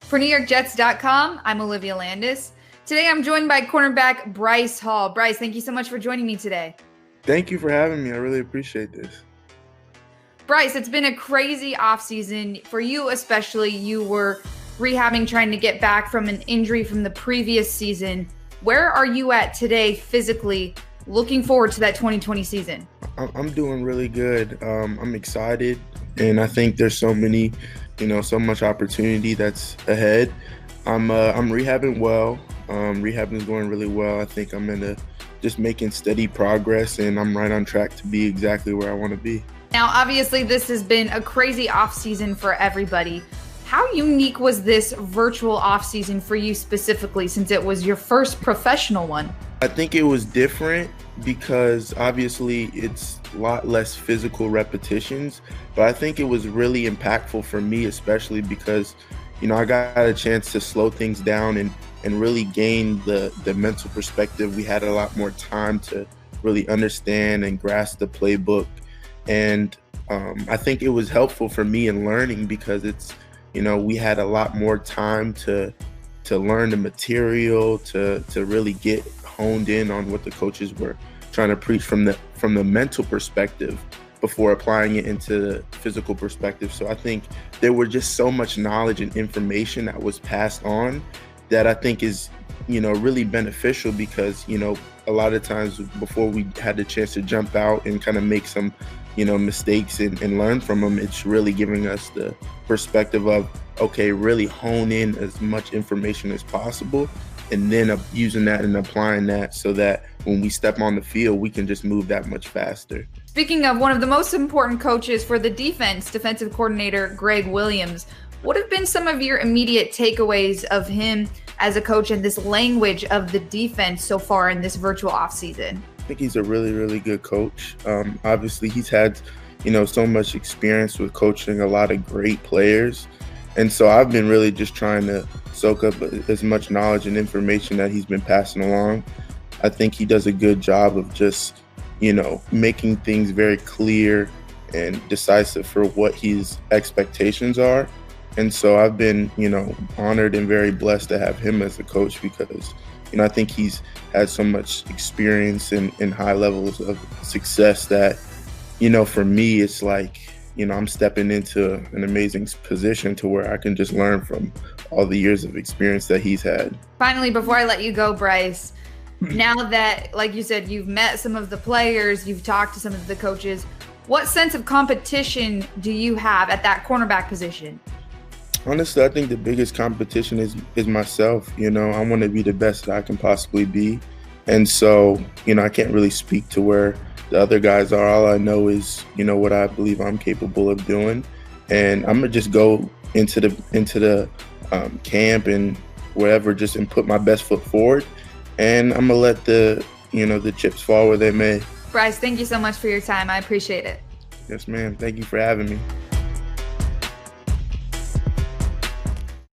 For NewYorkJets.com, I'm Olivia Landis. Today I'm joined by cornerback Bryce Hall. Bryce, thank you so much for joining me today. Thank you for having me. I really appreciate this. Bryce, it's been a crazy offseason for you, especially. You were rehabbing, trying to get back from an injury from the previous season. Where are you at today physically, looking forward to that 2020 season? I'm doing really good. I'm excited, and I think there's so much opportunity that's ahead. I'm rehabbing well. Rehabbing is going really well. I think I'm just making steady progress, and I'm right on track to be exactly where I want to be. Now, obviously, this has been a crazy offseason for everybody. How unique was this virtual offseason for you specifically, since it was your first professional one? I think it was different because obviously it's a lot less physical repetitions, but I think it was really impactful for me, especially because, I got a chance to slow things down and really gain the mental perspective. We had a lot more time to really understand and grasp the playbook. And I think it was helpful for me in learning because we had a lot more time to learn the material, to really get honed in on what the coaches were trying to preach from the mental perspective before applying it into the physical perspective. So I think there were just so much knowledge and information that was passed on that I think is, really beneficial because, a lot of times before we had the chance to jump out and kind of make some, mistakes and learn from them, it's really giving us the perspective of, okay, really hone in as much information as possible and then using that and applying that so that when we step on the field, we can just move that much faster. Speaking of one of the most important coaches for the defense, defensive coordinator Gregg Williams, what have been some of your immediate takeaways of him as a coach and this language of the defense so far in this virtual offseason? I think he's a really, really good coach. Obviously, he's had, so much experience with coaching a lot of great players. And so I've been really just trying to soak up as much knowledge and information that he's been passing along. I think he does a good job of just, making things very clear and decisive for what his expectations are. And so I've been, honored and very blessed to have him as a coach because, I think he's had so much experience and high levels of success that, for me, it's like, I'm stepping into an amazing position to where I can just learn from all the years of experience that he's had. Finally, before I let you go, Bryce, now that, like you said, you've met some of the players, you've talked to some of the coaches, what sense of competition do you have at that cornerback position? Honestly, I think the biggest competition is myself. I want to be the best that I can possibly be. And so, I can't really speak to where the other guys are. All I know is, what I believe I'm capable of doing. And I'm going to just go into the camp and wherever and put my best foot forward. And I'm going to let the chips fall where they may. Bryce, thank you so much for your time. I appreciate it. Yes, ma'am. Thank you for having me.